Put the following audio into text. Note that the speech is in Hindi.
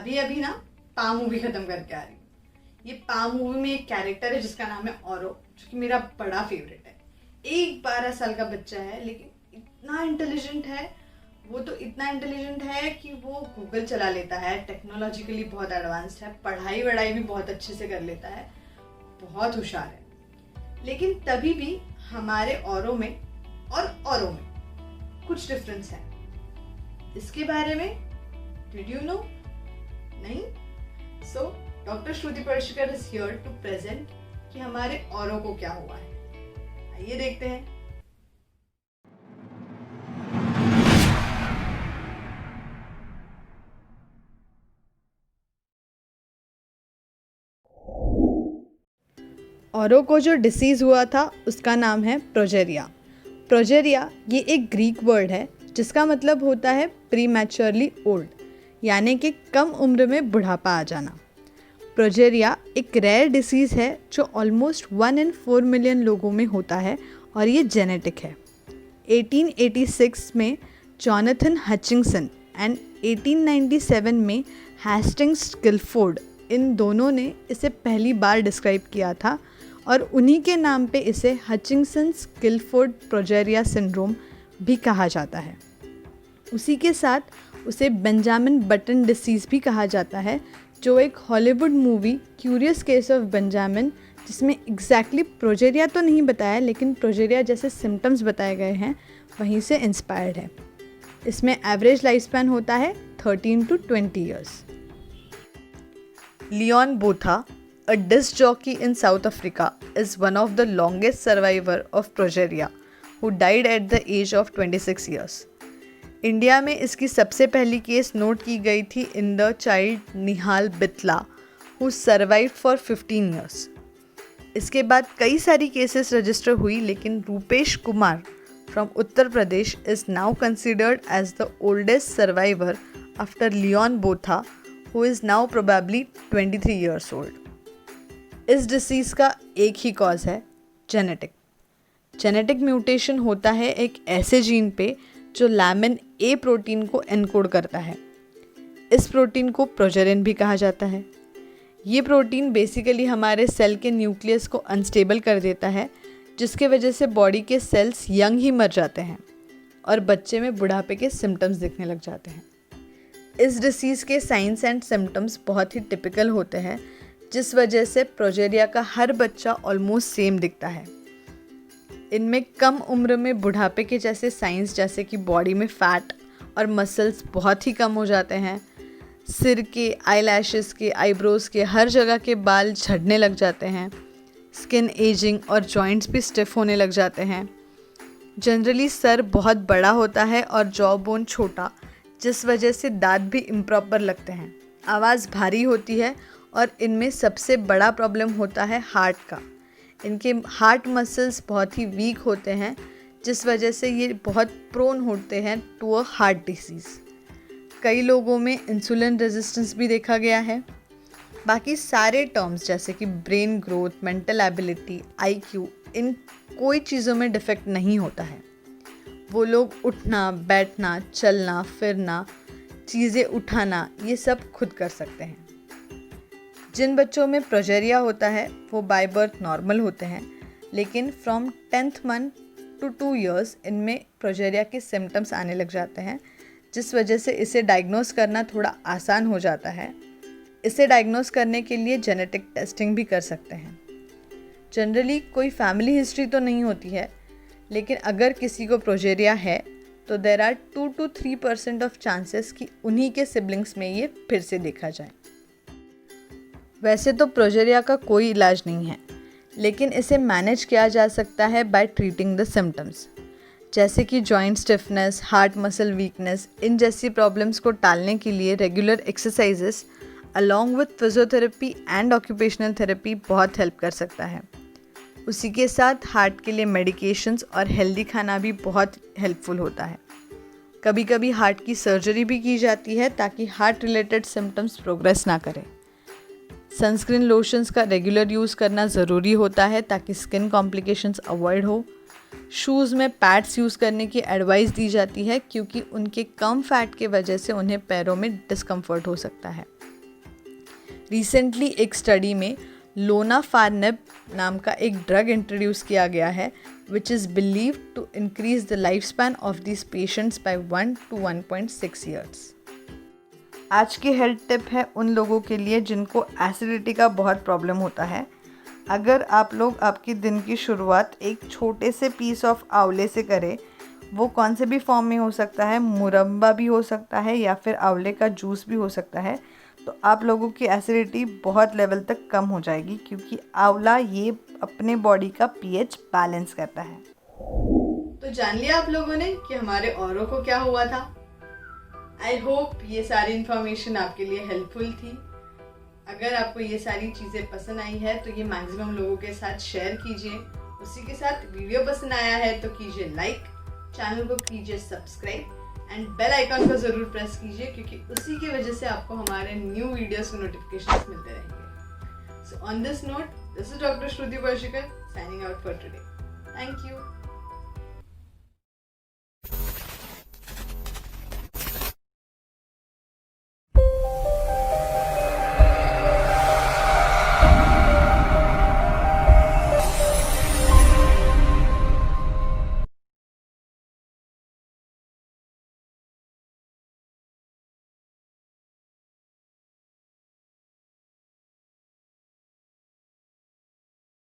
अभी अभी ना पा मूवी खत्म करके आ रही हूँ। ये पा मूवी में एक कैरेक्टर है जिसका नाम है औरो, जो कि मेरा बड़ा फेवरेट है। एक 12 साल का बच्चा है लेकिन इतना इंटेलिजेंट है। वो तो इतना इंटेलिजेंट है कि वो गूगल चला लेता है, टेक्नोलॉजिकली बहुत एडवांस्ड है, पढ़ाई वढ़ाई भी बहुत अच्छे से कर लेता है, बहुत होशियार है। लेकिन तभी भी हमारे औरों में और औरों में कुछ डिफरेंस है। इसके बारे में डिड यू नो? नहीं? So doctor Shruti Parshikar is here to present कि हमारे औरों को क्या हुआ है। आइए देखते हैं। औरों को जो डिसीज़ हुआ था उसका नाम है प्रोजेरिया। प्रोजेरिया ये एक ग्रीक वर्ड है जिसका मतलब होता है प्रीमैच्योरली ओल्ड, यानी कि कम उम्र में बुढ़ापा आ जाना। प्रोजेरिया एक रेयर डिसीज़ है जो ऑलमोस्ट 1 in 4 मिलियन लोगों में होता है और ये जेनेटिक है। 1886 में जॉनथन हचिंगसन एंड 1897 में हेस्टिंग्स गिलफोर्ड, इन दोनों ने इसे पहली बार डिस्क्राइब किया था और उन्हीं के नाम पे इसे हचिंगसन्स गिलफोर्ड प्रोजेरिया सिंड्रोम भी कहा जाता है। उसी के साथ उसे बेंजामिन बटन डिसीज़ भी कहा जाता है, जो एक Hollywood movie curious case of Benjamin, जिसमें एग्जैक्टली प्रोजेरिया तो नहीं बताया लेकिन प्रोजेरिया जैसे सिम्टम्स बताए गए हैं, वहीं से इंस्पायर्ड है। इसमें एवरेज लाइफ स्पैन होता है 13 to 20 years। Leon Botha, a disc jockey in South Africa, is one of the longest survivor of progeria, who died at the age of 26 years. India में इसकी सबसे पहली केस नोट की गई थी in the child Nihal Bitla, who survived for 15 years। इसके बाद कई सारी केसेस रजिस्टर हुई, लेकिन Rupesh Kumar from Uttar Pradesh is now considered as the oldest survivor after Leon Botha, who is now probably 23 years old। इस डिसीज़ का एक ही कॉज है, जेनेटिक। जेनेटिक म्यूटेशन होता है एक ऐसे जीन पे जो लैमिन ए प्रोटीन को एनकोड करता है। इस प्रोटीन को प्रोजेरिन भी कहा जाता है। ये प्रोटीन बेसिकली हमारे सेल के न्यूक्लियस को अनस्टेबल कर देता है, जिसके वजह से बॉडी के सेल्स यंग ही मर जाते हैं और बच्चे में बुढ़ापे के सिम्टम्स दिखने लग जाते हैं। इस डिसीज़ के साइंस एंड सिम्टम्स बहुत ही टिपिकल होते हैं, जिस वजह से प्रोजेरिया का हर बच्चा ऑलमोस्ट सेम दिखता है। इनमें कम उम्र में बुढ़ापे के जैसे साइंस, जैसे कि बॉडी में फैट और मसल्स बहुत ही कम हो जाते हैं, सिर के, आई लैशेस के, आईब्रोज के, हर जगह के बाल झड़ने लग जाते हैं, स्किन एजिंग और जॉइंट्स भी स्टिफ होने लग जाते हैं। जनरली सर बहुत बड़ा होता है और जॉ बोन छोटा, जिस वजह से दांत भी इम्प्रॉपर लगते हैं। आवाज़ भारी होती है और इनमें सबसे बड़ा प्रॉब्लम होता है हार्ट का। इनके हार्ट मसल्स बहुत ही वीक होते हैं, जिस वजह से ये बहुत प्रोन होते हैं टू अ हार्ट डिसीज़। कई लोगों में इंसुलिन रेजिस्टेंस भी देखा गया है। बाकी सारे टर्म्स जैसे कि brain growth, mental ability, IQ, इन कोई चीज़ों में डिफेक्ट नहीं होता है। वो लोग उठना, बैठना, चलना, फिरना, चीज़ें उठाना, ये सब खुद कर सकते हैं। जिन बच्चों में प्रोजेरिया होता है वो बाय बर्थ नॉर्मल होते हैं, लेकिन from 10th month to 2 years इनमें प्रोजेरिया के सिम्टम्स आने लग जाते हैं, जिस वजह से इसे डायग्नोस करना थोड़ा आसान हो जाता है। इसे डायग्नोस करने के लिए जेनेटिक टेस्टिंग भी कर सकते हैं। जनरली कोई फैमिली हिस्ट्री तो नहीं होती है, लेकिन अगर किसी को प्रोजेरिया है तो there are 2 to 3% of chances कि उन्हीं के सिबलिंग्स में ये फिर से देखा जाए। वैसे तो प्रोजेरिया का कोई इलाज नहीं है, लेकिन इसे मैनेज किया जा सकता है बाय ट्रीटिंग द सिम्टम्स, जैसे कि joint stiffness, heart muscle weakness. इन जैसी प्रॉब्लम्स को टालने के लिए regular exercises along with physiotherapy and occupational therapy बहुत हेल्प कर सकता है। उसी के साथ हार्ट के लिए मेडिकेशंस और हेल्दी खाना भी बहुत हेल्पफुल होता है। कभी कभी हार्ट की सर्जरी भी की जाती है ताकि हार्ट रिलेटेड सिम्टम्स प्रोग्रेस ना करें। सनस्क्रीन लोशंस का रेगुलर यूज़ करना ज़रूरी होता है ताकि स्किन कॉम्प्लिकेशंस अवॉइड हो। शूज़ में पैड्स यूज़ करने की एडवाइस दी जाती है क्योंकि उनके कम फैट के वजह से उन्हें पैरों में डिस्कम्फर्ट हो सकता है। रिसेंटली एक स्टडी में लोनाफार्निब नाम का एक ड्रग इंट्रोड्यूस किया गया है which is believed to increase the life span of this patients by 1 to 1.6 years. आज की हेल्थ टिप है उन लोगों के लिए जिनको एसिडिटी का बहुत प्रॉब्लम होता है। अगर आप लोग आपकी दिन की शुरुआत एक छोटे से पीस ऑफ आंवले से करें, वो कौन से भी फॉर्म में हो सकता है, मुरब्बा भी हो सकता है या फिर आंवले का जूस भी हो सकता है, तो आप लोगों की एसिडिटी बहुत लेवल तक कम हो जाएगी, क्योंकि आंवला ये अपने बॉडी का पीएच बैलेंस करता है। तो जान लिया आप लोगों ने कि हमारे औरों को क्या हुआ था। आई होप ये सारी इन्फॉर्मेशन आपके लिए हेल्पफुल थी। अगर आपको ये सारी चीज़ें पसंद आई है तो ये मैक्सिमम लोगों के साथ शेयर कीजिए। उसी के साथ वीडियो पसंद आया है तो कीजिए लाइक, चैनल को कीजिए सब्सक्राइब एंड बेल आइकन को ज़रूर प्रेस कीजिए, क्योंकि उसी की वजह से आपको हमारे न्यू वीडियोस के नोटिफिकेशंस मिलते रहेंगे। So on this note, this is doctor Shruti Varshikar signing out for today. Thank you.